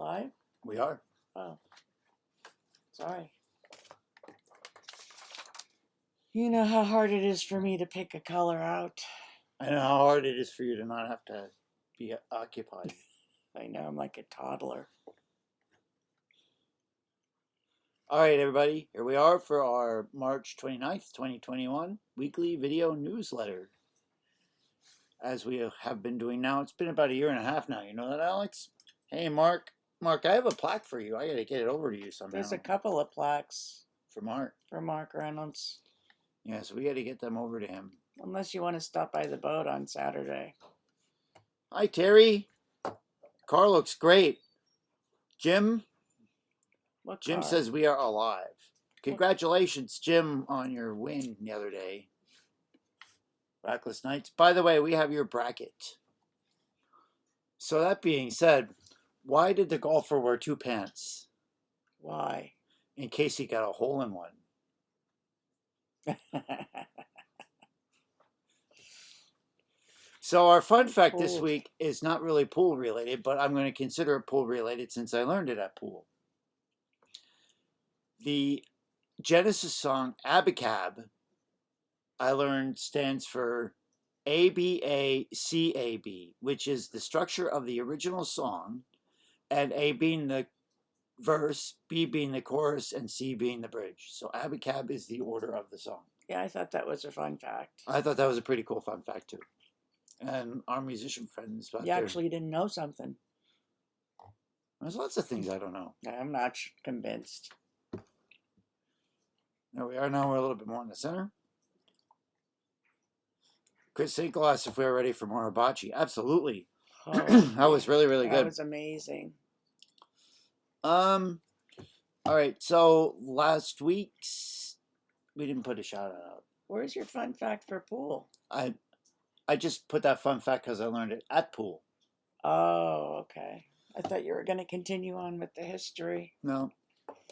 Live? We are. Oh. Sorry. You know how hard it is for me to pick a color out. I know how hard it is for you to not have to be occupied. I know, I'm like a toddler. All right, everybody. Here we are for our March 29th, 2021 weekly video newsletter. As we have been doing now, it's been about a year and a half now. You know that, Alex? Hey, Mark. Mark, I have a plaque for you. I got to get it over to you somehow. There's a couple of plaques for Mark. For Mark Reynolds. Yeah, so we got to get them over to him. Unless you want to stop by the boat on Saturday. Hi, Terry. Car looks great. Jim? What Jim car? says we are alive. Congratulations, Jim, on your win the other day. Reckless Knights. By the way, we have your bracket. So that being said, why did the golfer wear two pants? Why? In case he got a hole in one. So our fun fact this week is not really pool related, but I'm going to consider it pool related since I learned it at pool. The Genesis song Abacab, I learned, stands for ABACAB, which is the structure of the original song, and A being the verse, B being the chorus, and C being the bridge. So Abacab is the order of the song. Yeah, I thought that was a fun fact. I thought that was a pretty cool fun fact too. And our musician friends out You actually didn't know something. There's lots of things I don't know. I'm not convinced. There we are. Now we're a little bit more in the center. Chris Sinkle asked if we were ready for more hibachi. Absolutely. Oh, that was really, really good. That was amazing. All right. So last week's, we didn't put a shout out. Where's your fun fact for pool? I just put that fun fact because I learned it at pool. Oh, okay. I thought you were going to continue on with the history. No.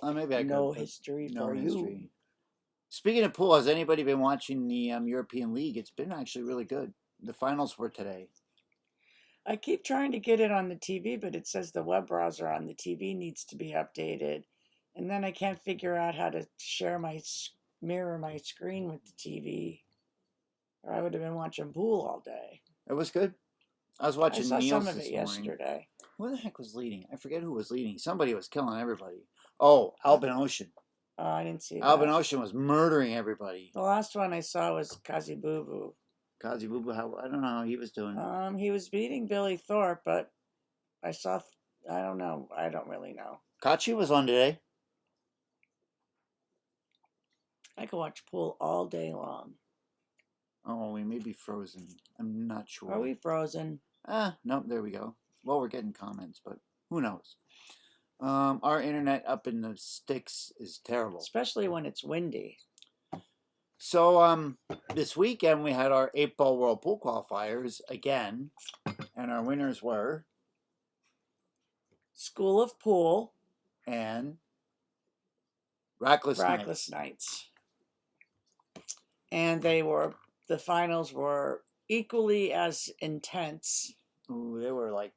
Maybe I could. No history for you. Speaking of pool, has anybody been watching the European League? It's been actually really good. The finals were today. I keep trying to get it on the TV, but it says the web browser on the TV needs to be updated. And then I can't figure out how to mirror my screen with the TV. Or I would have been watching pool all day. It was good. I was watching Niels some of this it morning. Yesterday. Who the heck was leading? I forget who was leading. Somebody was killing everybody. Oh, Albin Ocean. Oh, I didn't see that. Albin Ocean was murdering everybody. The last one I saw was Kazi Boo Boo. Kazi Boo Boo, I don't know how he was doing. He was beating Billy Thorpe, but I don't know. I don't really know. Kachi was on today. I could watch pool all day long. Oh, we may be frozen. I'm not sure. Are we frozen? Nope, there we go. Well, we're getting comments, but who knows? Our internet up in the sticks is terrible. Especially when it's windy. So, this weekend we had our 8-ball World Pool Qualifiers again, and our winners were School of Pool and Reckless Knights. And the finals were equally as intense. Ooh, they were like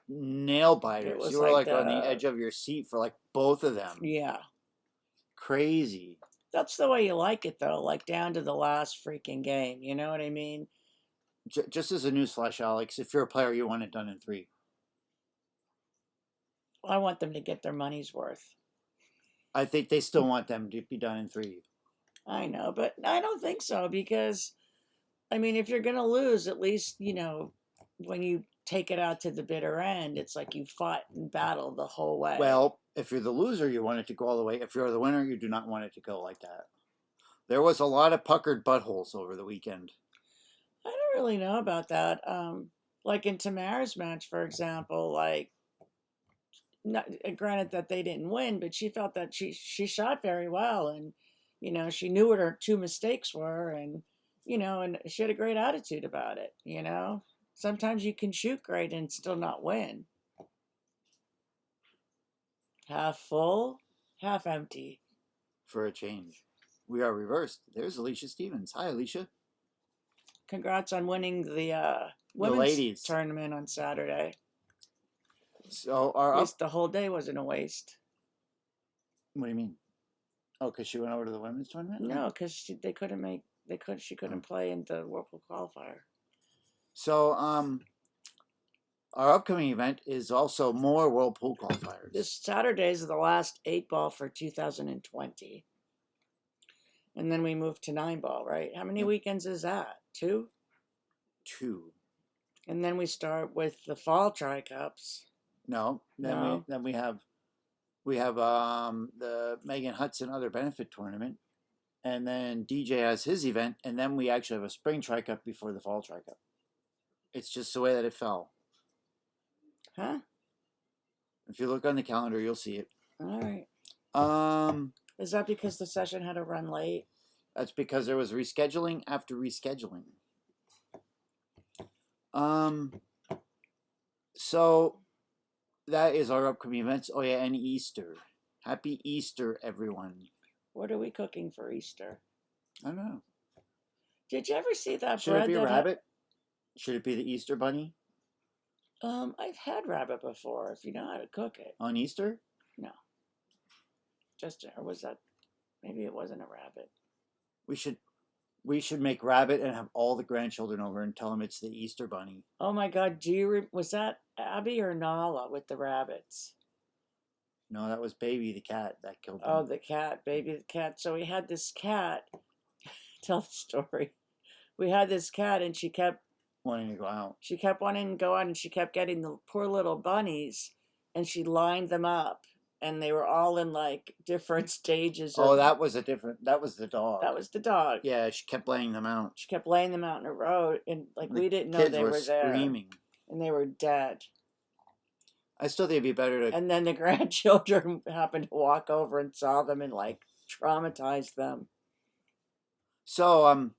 nail biters. You were like on the edge of your seat for like both of them. Yeah. Crazy. That's the way you like it, though, like down to the last freaking game. You know what I mean? Just as a newsflash, Alex, if you're a player, you want it done in 3. Well, I want them to get their money's worth. I think they still want them to be done in 3. I know, but I don't think so because, I mean, if you're going to lose, at least, when you take it out to the bitter end, it's like you fought and battled the whole way. Well, if you're the loser, you want it to go all the way. If you're the winner, you do not want it to go like that. There was a lot of puckered buttholes over the weekend. I don't really know about that. Like in Tamara's match, for example, granted that they didn't win, but she felt that she shot very well, and she knew what her 2 mistakes were, and and she had a great attitude about it. Sometimes you can shoot great and still not win. Half full, half empty. For a change. We are reversed. There's Alicia Stevens. Hi, Alicia. Congrats on winning the women's ladies tournament on Saturday. So At our up. least the whole day wasn't a waste. What do you mean? Oh, because she went over to the women's tournament. No, because she couldn't play in the Whirlpool qualifier. So our upcoming event is also more Whirlpool qualifiers. This Saturday is the last 8-ball for 2020. And then we move to 9-ball, right? How many Yep. weekends is that? 2? 2. And then we start with the fall tri-cups. No. No. Then we have the Megan Hudson Other Benefit Tournament, and then DJ has his event, and then we actually have a spring tri-cup before the fall tri-cup. It's just the way that it fell. Huh? If you look on the calendar, you'll see it. All right. That's Is that because the session had to run late? because there was rescheduling after rescheduling. So that is our upcoming events. Oh yeah, and Easter. Happy Easter, everyone. What are we cooking for Easter? I don't know. Did you ever see that Should bread it be a that rabbit? Should it be the Easter bunny I've had rabbit before. If you know how to cook it, on Easter? or was that? Maybe it wasn't a rabbit. We should make rabbit and have all the grandchildren over and tell them it's the Easter bunny. Oh my God! Was that Abby or Nala with the rabbits? No, that was Baby the cat that killed them. Oh, the cat, baby, the cat. So we had this cat. Tell the story. We had this cat, and she kept Wanting to go out. She kept wanting to go out, and she kept getting the poor little bunnies, and she lined them up, and they were all in like different stages. Oh, that was the dog. That was the dog. Yeah, she kept laying them out. She kept laying them out in a row, and like The we didn't know kids they were there, screaming. and they were dead. I still think it'd be better to. And then the grandchildren happened to walk over and saw them and like traumatized them. So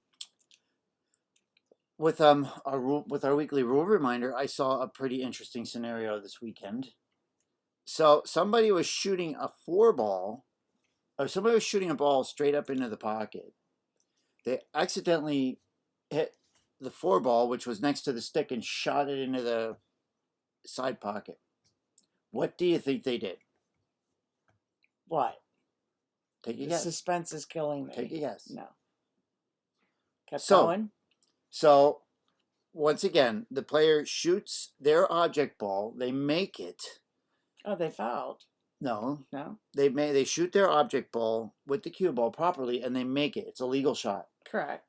with our weekly rule reminder, I saw a pretty interesting scenario this weekend. So somebody was shooting a 4-ball, or somebody was shooting a ball straight up into the pocket. They accidentally hit the 4-ball, which was next to the stick, and shot it into the side pocket. What do you think they did? What? Take a The guess. suspense is killing me. Take a guess. No. Kept So- going. So, once again, the player shoots their object ball. They make it. Oh, they fouled. No, No? they shoot their object ball with the cue ball properly, and they make it. It's a legal shot. Correct.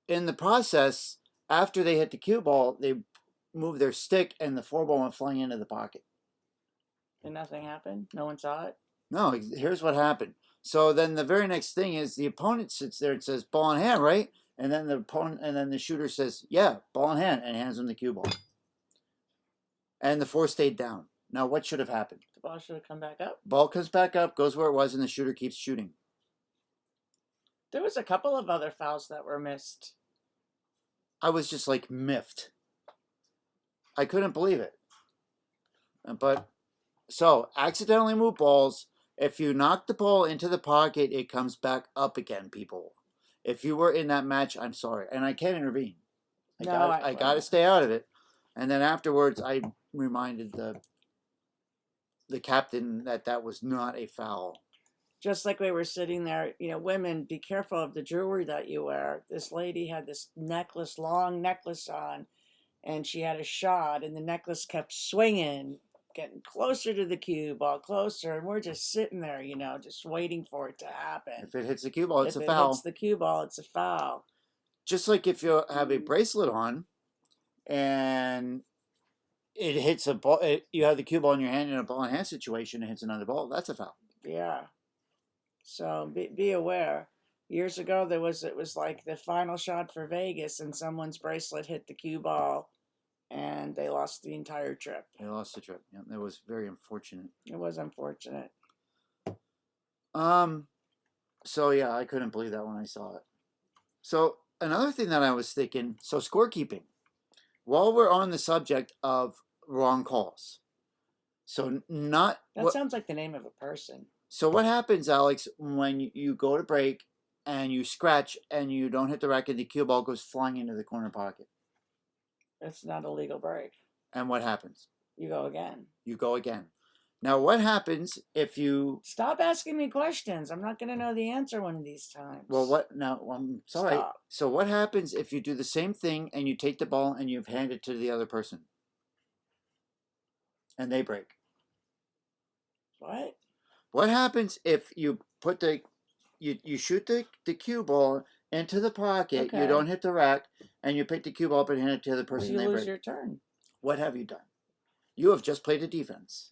In the process, after they hit the cue ball, they move their stick, and the 4-ball went flying into the pocket. And nothing happened? No one saw it? No, here's what happened. So then the very next thing is the opponent sits there and says, "Ball in hand, right?" And then the shooter says, "Yeah, ball in hand," and hands him the cue ball. And the 4 stayed down. Now, what should have happened? The ball should have come back up. Ball comes back up, goes where it was, and the shooter keeps shooting. There was a couple of other fouls that were missed. I was just like miffed. I couldn't believe it. But so accidentally move balls. If you knock the ball into the pocket, it comes back up again, people. If you were in that match, I'm sorry, and I can't intervene. I got to stay out of it. And then afterwards, I reminded the captain that was not a foul. Just like we were sitting there, women, be careful of the jewelry that you wear. This lady had this long necklace on, and she had a shot, and the necklace kept swinging, getting closer to the cue ball, closer, and we're just sitting there, just waiting for it to happen. If it hits the cue ball, it's if a it foul. hits the cue ball, it's a foul. Just like if you have a bracelet on, and it hits a ball, you have the cue ball in your hand in a ball in hand situation, it hits another ball, that's a foul. Yeah. So be aware. Years ago, it was like the final shot for Vegas, and someone's bracelet hit the cue ball, and they lost the entire trip. They lost the trip. Yeah, that was very unfortunate. It was unfortunate. So yeah, I couldn't believe that when I saw it. So another thing that I was thinking, so scorekeeping. While we're on the subject of wrong calls, so not That sounds like the name of a person. So what happens, Alex, when you go to break and you scratch and you don't hit the racket, the cue ball goes flying into the corner pocket? It's not a legal break. And what happens? You go again. You go again. Now, what happens if you... Stop asking me questions. I'm not going to know the answer one of these times. Well, what now? I'm sorry. Stop. So what happens if you do the same thing and you take the ball and you hand it to the other person, and they break? What? What happens if you put you shoot the cue ball into the pocket, you Okay. don't hit the rack, and you pick the cue ball up and hand it to the other Well, person, you they lose break? your turn. What have you done? You have just played a defense.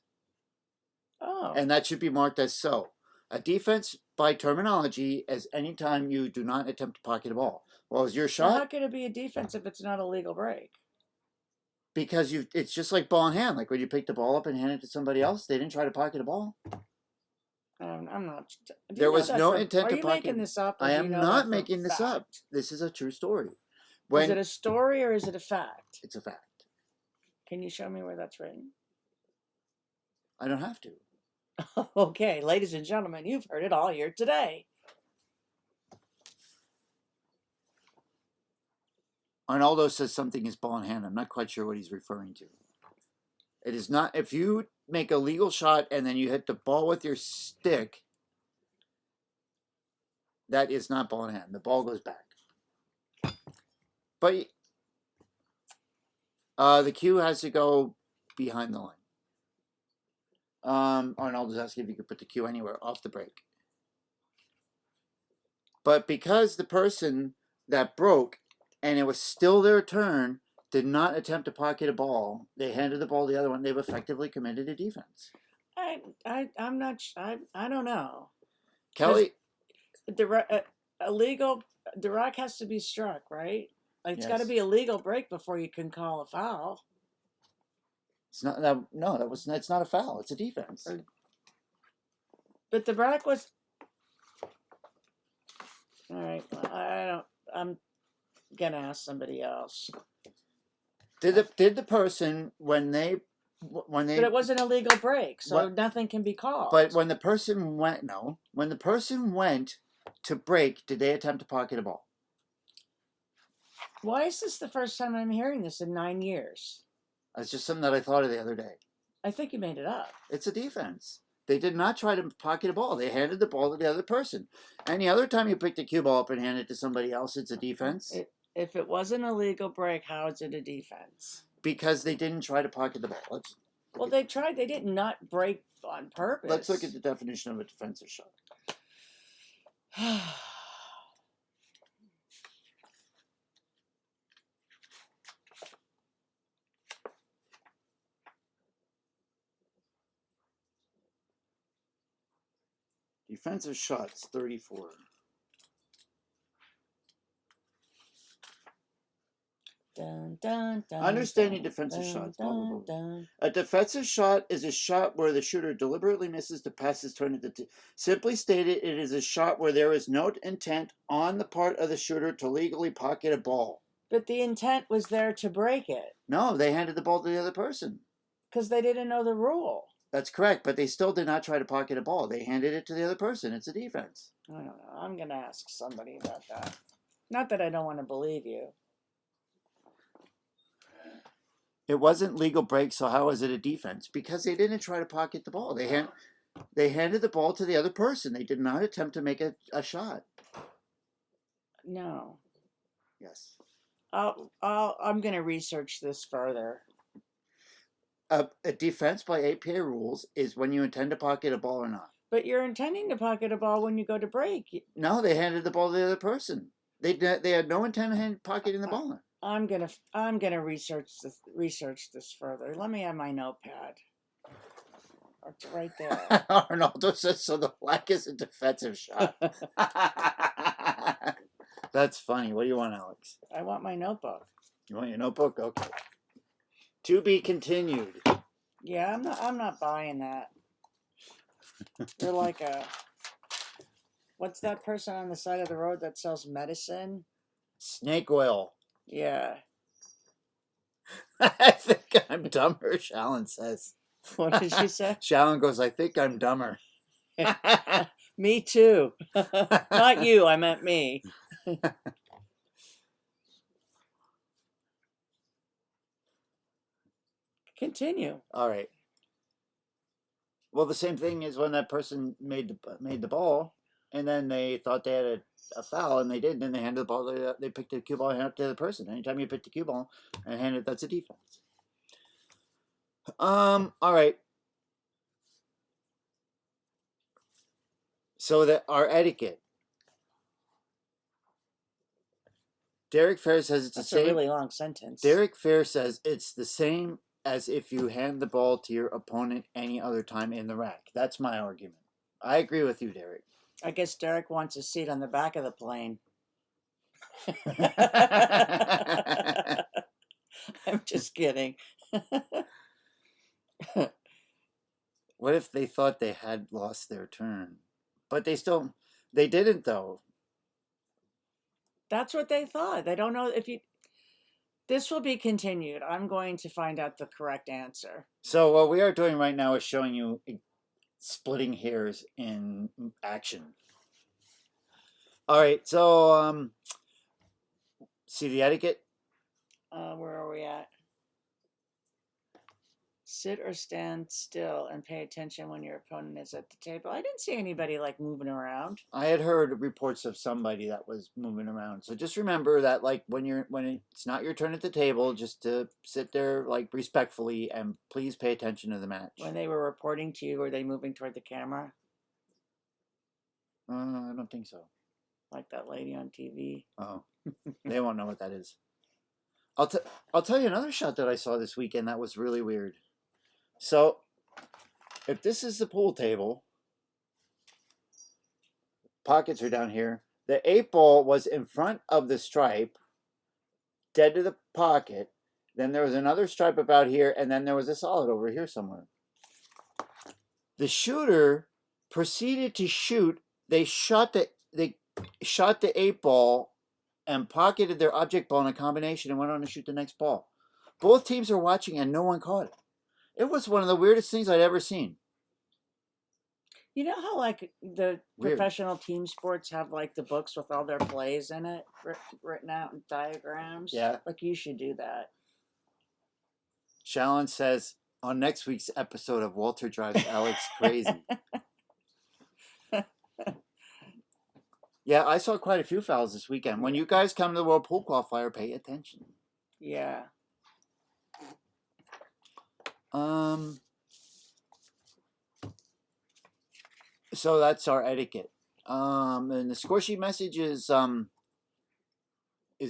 Oh. And that should be marked as so. A defense, by terminology, is any time you do not attempt to pocket a ball. Well, is your Well, how shot? could it be a defense if it's not a legal break? Because it's just like ball in hand. Like when you pick the ball up and hand it to somebody else, they didn't try to pocket a ball. I'm not. There was no intent to pocket. Are you pocket. making this up? Or I do you am know not that for making this up. fact? This is a true story. Is it a story or is it a fact? It's a fact. Can you show me where that's written? I don't have to. Okay, ladies and gentlemen, you've heard it all here today. Arnaldo says something is ball in hand. I'm not quite sure what he's referring to. It is not. If you make a legal shot and then you hit the ball with your stick, that is not ball in hand. The ball goes back. But the cue has to go behind the line. Arnaldo's asking if you could put the cue anywhere off the break. But because the person that broke and it was still their turn did not attempt to pocket a ball, they handed the ball to the other one, they've effectively committed a defense. I'm not. I don't know. Kelly, The rack has to be struck, right? Like it's got to Yes. be a legal break before you can call a foul. it's not that. No, that's not a foul. It's a defense. But the rack was. All right. I'm gonna ask somebody else. Did the person when they But it wasn't a legal break, so What- nothing can be called. but when the person went when the person went to break, did they attempt to pocket a ball? Why is this the first time I'm hearing this in 9 years? That's just something that I thought of the other day. I think you made it up. It's a defense. They did not try to pocket a ball. They handed the ball to the other person. Any other time you pick the cue ball up and hand it to somebody else, it's a defense. If it wasn't a legal break, how is it a defense? Because they didn't try to pocket the ball. Well, they tried. They did not break on purpose. Let's look at the definition of a defensive shot. Defensive shots, 34. Dun, dun, dun, Understanding dun, defensive dun, shots, blah, blah, blah. dun. A defensive shot is a shot where the shooter deliberately misses to pass his turn. Simply stated, it is a shot where there is no intent on the part of the shooter to legally pocket a ball. But the intent was there to break it No, they handed the ball to the other person. because they didn't know the rule. That's correct, but they still did not try to pocket a ball. They handed it to the other person. It's a defense. I don't know. I'm gonna ask somebody about that. Not that I don't want to believe you. It wasn't legal break, so how is it a defense? Because they didn't try to pocket the ball. They handed the ball to the other person. They did not attempt to make a shot. No. Yes. I'm gonna research this further. A defense by APA rules is when you intend to pocket a ball or not. But you're intending to pocket a ball when you go to break. No, they handed the ball to the other person. They had no intent of pocketing the ball. I'm gonna research this further. Let me have my notepad. It's right there. Arnaldo says so. The black is a defensive shot. That's funny. What do you want, Alex? I want my notebook. You want your notebook? Okay. To be continued. Yeah, I'm not buying that. You're like what's that person on the side of the road that sells medicine? Snake oil. Yeah. I think I'm dumber, Shallon says. What did she say? Shallon goes, I think I'm dumber. Me too. Not you, I meant me. Continue. All right. Well, the same thing is when that person made the ball, and then they thought they had a foul, and they didn't, and they handed the ball. They picked the cue ball and handed it to the person. Anytime you pick the cue ball and hand it, that's a defense. All right. So that our etiquette. Derek Fair says it's That's the same. a really long sentence. Derek Fair says it's the same as if you hand the ball to your opponent any other time in the rack. That's my argument. I agree with you, Derek. I guess Derek wants a seat on the back of the plane. I'm just kidding. What if they thought they had lost their turn? But they didn't though. That's what they thought. They don't know if you. This will be continued. I'm going to find out the correct answer. So what we are doing right now is showing you splitting hairs in action. All right, so see the etiquette? Where are we at? Sit or stand still and pay attention when your opponent is at the table. I didn't see anybody like moving around. I had heard reports of somebody that was moving around. So just remember that, like, when it's not your turn at the table, just to sit there like respectfully and please pay attention to the match. When they were reporting to you, were they moving toward the camera? I don't think so. Like that lady on TV. Oh, they won't know what that is. I'll tell you another shot that I saw this weekend that was really weird. So, if this is the pool table, pockets are down here. The 8-ball was in front of the stripe, dead to the pocket. Then there was another stripe about here, and then there was a solid over here somewhere. The shooter proceeded to shoot. They shot the 8-ball and pocketed their object ball in a combination and went on to shoot the next ball. Both teams are watching, and no one caught it. It was one of the weirdest things I'd ever seen. You know how like the Weird. professional team sports have like the books with all their plays in it, written out in diagrams? Yeah. Like you should do that. Shallon says, on next week's episode of Walter Drives Alex Crazy. Yeah, I saw quite a few fouls this weekend. When you guys come to the World Pool Qualifier, pay attention. Yeah. So that's our etiquette. And the score sheet message is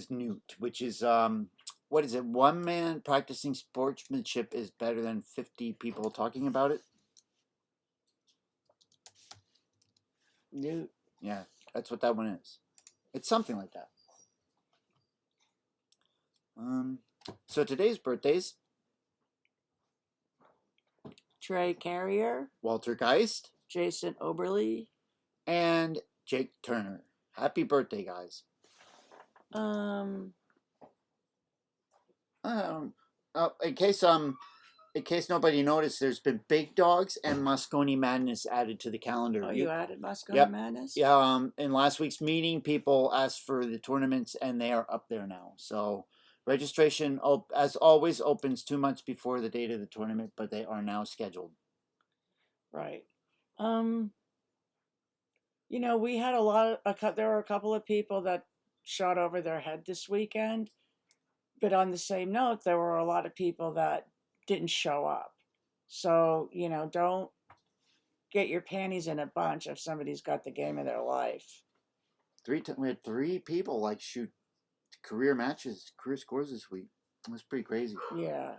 Newt, which is what is it? One man practicing sportsmanship is better than 50 people talking about it. Newt. Yeah, that's what that one is. It's something like that. So today's birthdays: Trey Carrier, Walter Geist, Jason Oberly, and Jake Turner. Happy birthday, guys. In case nobody noticed, there's been Big Dogs and Moscone Madness added to the calendar. Oh, you added Moscone Yep. Madness? Yeah, in last week's meeting, people asked for the tournaments, and they are up there now. So registration, as always, opens 2 months before the date of the tournament, but they are now scheduled. Right. You know, we had there were a couple of people that shot over their head this weekend, but on the same note, there were a lot of people that didn't show up. So, you know, don't get your panties in a bunch if somebody's got the game of their life. We had 3 people like shoot career scores this week. It was pretty crazy. Yeah.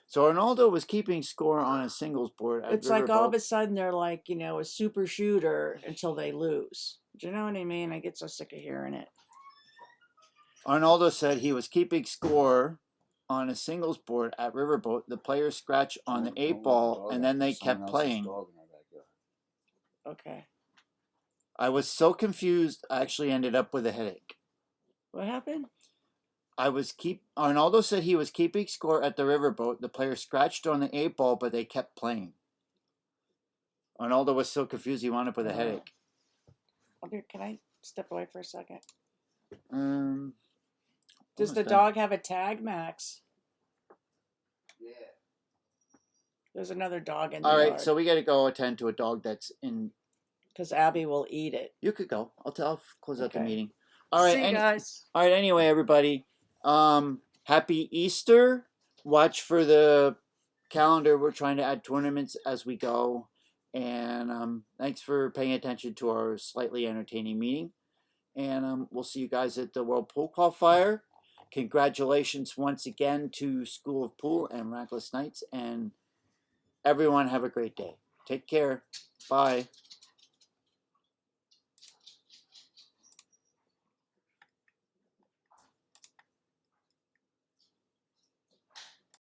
So Arnaldo was keeping score on a singles board. It's like all of a sudden they're like, you know, a super shooter until they lose. Do you know what I mean? I get so sick of hearing it. Arnaldo said he was keeping score on a singles board at Riverboat. The players scratched on the 8-ball, and then they kept playing. Okay. I was so confused, I actually ended up with a headache. What happened? Arnaldo said he was keeping score at the Riverboat. The players scratched on the 8-ball, but they kept playing. Arnaldo was so confused, he wound up with a headache. Can I step away for a second? Does the dog have a tag, Max? There's another dog in the All right, yard so we got to go attend to a dog that's in. because Abby will eat it. You could go. I'll close out the Okay. meeting. All right. See you guys. All right. Anyway, everybody. Happy Easter. Watch for the calendar. We're trying to add tournaments as we go. And thanks for paying attention to our slightly entertaining meeting. And we'll see you guys at the World Pool Qualifier. Congratulations once again to School of Pool and Reckless Knights. And everyone have a great day. Take care. Bye.